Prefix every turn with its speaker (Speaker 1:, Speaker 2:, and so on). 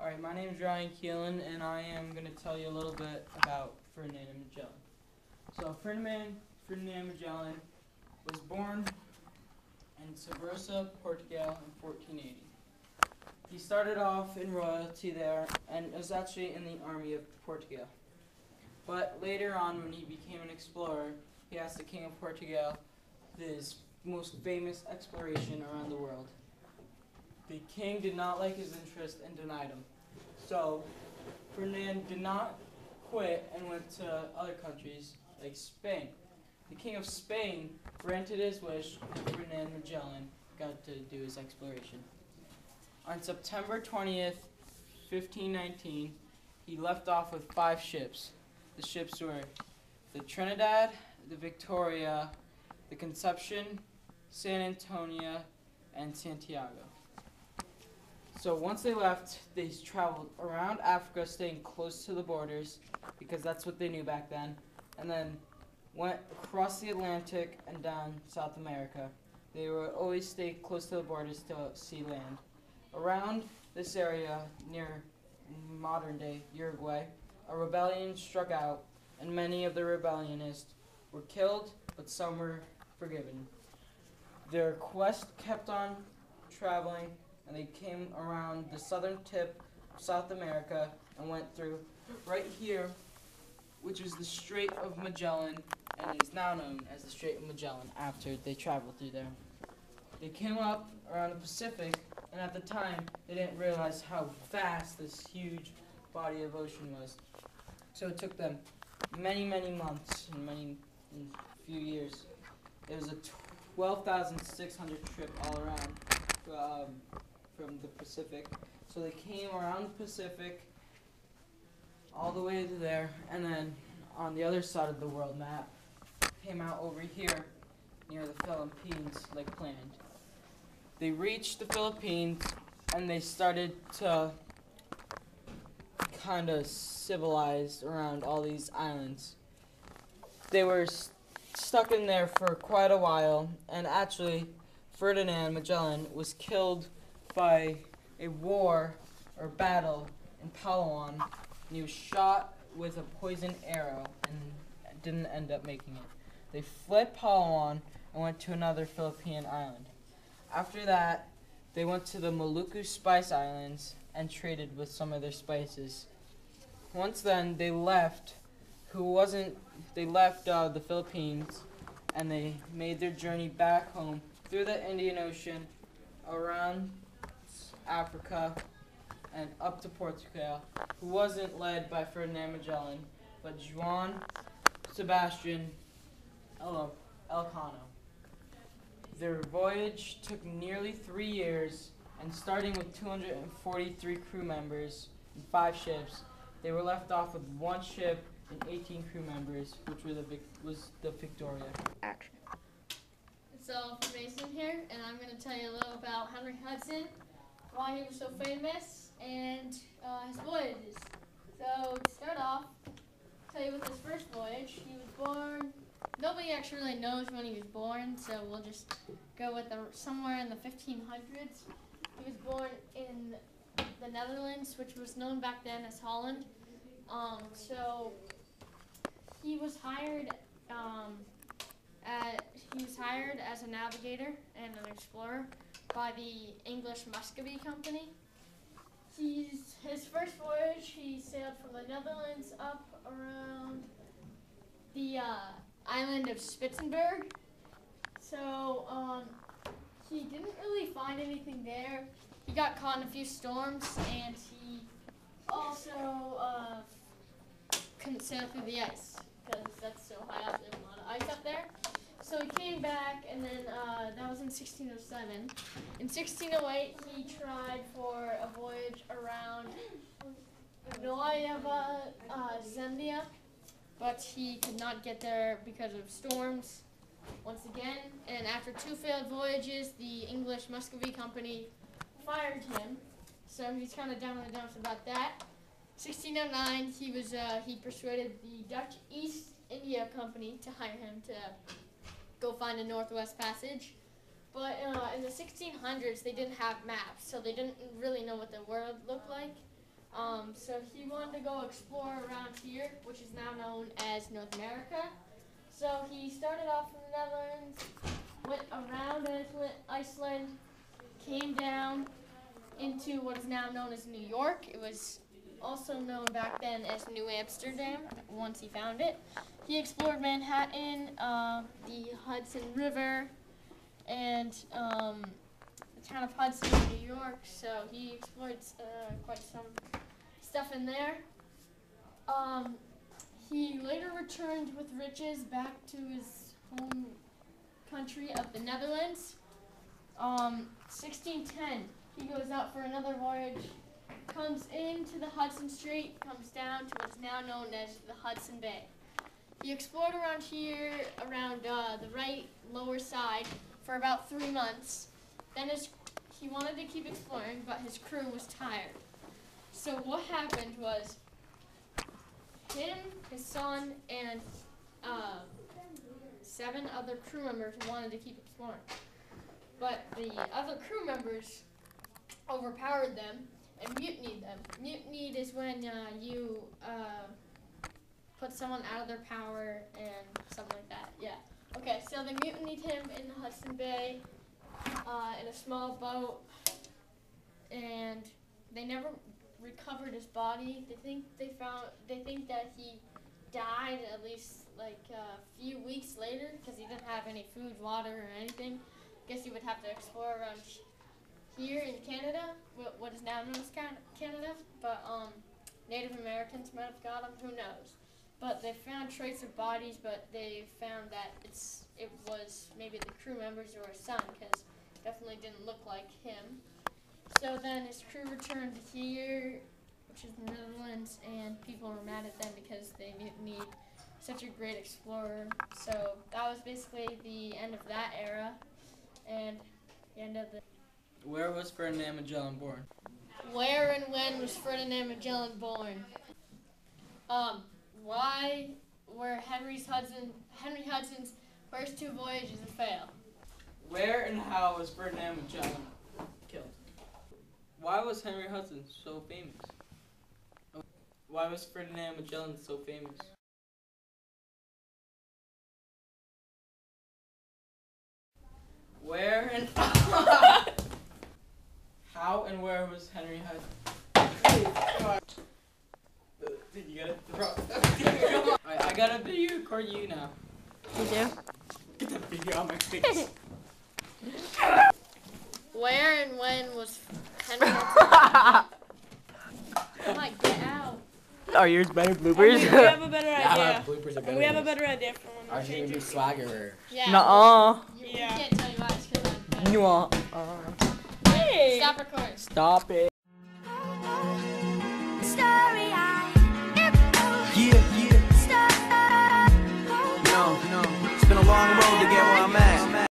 Speaker 1: Alright, my name is Ryan Keelan, and I am going to tell you a little bit about Ferdinand Magellan. So, Ferdinand Magellan was born in Sabrosa, Portugal in 1480. He started off in royalty there, and was actually in the army of Portugal. But later on, when he became an explorer, he asked the King of Portugal his most famous exploration around the world. The king did not like his interest and denied him. So, Ferdinand did not quit and went to other countries like Spain. The King of Spain granted his wish, and Ferdinand Magellan got to do his exploration. On September 20th, 1519, he left off with 5 ships. The ships were the Trinidad, the Victoria, the Conception, San Antonio, and Santiago. So once they left, they traveled around Africa, staying close to the borders, because that's what they knew back then, and then went across the Atlantic and down South America. They would always stay close to the borders to see land. Around this area, near modern-day Uruguay, a rebellion struck out, and many of the rebellionists were killed, but some were forgiven. Their quest kept on traveling, and they came around the southern tip of South America and went through right here, which is the Strait of Magellan, and is now known as the Strait of Magellan after they traveled through there. They came up around the Pacific, and at the time, they didn't realize how vast this huge body of ocean was. So it took them many, many months and few years. It was a 12,600 trip all around from the Pacific. So they came around the Pacific all the way to there, and then on the other side of the world map, came out over here near the Philippines like planned. They reached the Philippines, and they started to kind of civilize around all these islands. They were stuck in there for quite a while, and actually Ferdinand Magellan was killed by a war or battle in Palawan, and he was shot with a poisoned arrow and didn't end up making it. They fled Palawan and went to another Philippine island. After that, they went to the Maluku Spice Islands and traded with some of their spices. Once then, they left the Philippines, and they made their journey back home through the Indian Ocean, around Africa, and up to Portugal, who wasn't led by Ferdinand Magellan, but Juan Sebastian Elcano. Their voyage took nearly 3 years, and starting with 243 crew members and 5 ships, they were left off with 1 ship and 18 crew members, which was the Victoria.
Speaker 2: Action.
Speaker 3: So, Mason here, and I'm going to tell you a little about Henry Hudson, why he was so famous, and his voyages. So, to start off, tell you with his first voyage, he was born, nobody actually really knows when he was born, so we'll just go with somewhere in the 1500s. He was born in the Netherlands, which was known back then as Holland. So he was hired as a navigator and an explorer by the English Muscovy Company. His first voyage, he sailed from the Netherlands up around the island of Spitzenberg. So he didn't really find anything there. He got caught in a few storms, and he also couldn't sail through the ice because that's so high up. There's a lot of ice up there. So he came back, and then that was in 1607. In 1608, he tried for a voyage around Nueva Zambia, but he could not get there because of storms once again. And after 2 failed voyages, the English Muscovy Company fired him. So he's kind of down in the dumps about that. 1609, he persuaded the Dutch East India Company to hire him to go find a Northwest Passage. But in the 1600s, they didn't have maps, so they didn't really know what the world looked like. So he wanted to go explore around here, which is now known as North America. So he started off in the Netherlands, went around Iceland, came down into what is now known as New York. It was also known back then as New Amsterdam once he found it. He explored Manhattan, the Hudson River, and the town of Hudson, New York. So he explored quite some stuff in there. He later returned with riches back to his home country of the Netherlands. 1610, he goes out for another voyage, comes into the Hudson Strait, comes down to what's now known as the Hudson Bay. He explored around here, around the right lower side, for about 3 months. Then he wanted to keep exploring, but his crew was tired. So what happened was, him, his son, and 7 other crew members wanted to keep exploring. But the other crew members overpowered them and mutinied them. Mutinied is when you put someone out of their power and something like that. Yeah. Okay, so they mutinied him in the Hudson Bay in a small boat, and they never recovered his body. They think that he died at least like a few weeks later because he didn't have any food, water, or anything. Guess he would have to explore around here in Canada, what is now known as Canada. But Native Americans might have got him. Who knows? But they found trace of bodies, but they found that it was maybe the crew members or his son, because definitely didn't look like him. So then his crew returned here, which is the Netherlands, and people were mad at them because they mutinied such a great explorer. So that was basically the end of that era, and the end of the...
Speaker 1: Where was Ferdinand Magellan born?
Speaker 3: Where and when was Ferdinand Magellan born? Why were Henry Hudson's first 2 voyages a fail?
Speaker 1: Where and how was Ferdinand Magellan killed? Why was Henry Hudson so famous? Why was Ferdinand Magellan so famous? Where and how and where was Henry Hudson? Dude, you gotta throw. I got a video record you now.
Speaker 3: You do?
Speaker 1: Get that video on my face.
Speaker 3: Where and when was Henry Hudson? Come on, get out.
Speaker 2: Are yours better bloopers?
Speaker 4: We have a better
Speaker 2: Yeah,
Speaker 4: idea.
Speaker 2: bloopers are better.
Speaker 4: We have a better idea for when
Speaker 2: Ours
Speaker 4: we
Speaker 2: are gonna
Speaker 4: change
Speaker 2: be
Speaker 4: it.
Speaker 2: swagger.
Speaker 3: Yeah.
Speaker 2: Nuh-uh.
Speaker 3: You
Speaker 4: Yeah.
Speaker 3: can't tell you why it's because I'm better.
Speaker 2: Nuh-uh.
Speaker 4: Hey!
Speaker 3: Stop recording.
Speaker 2: Stop it.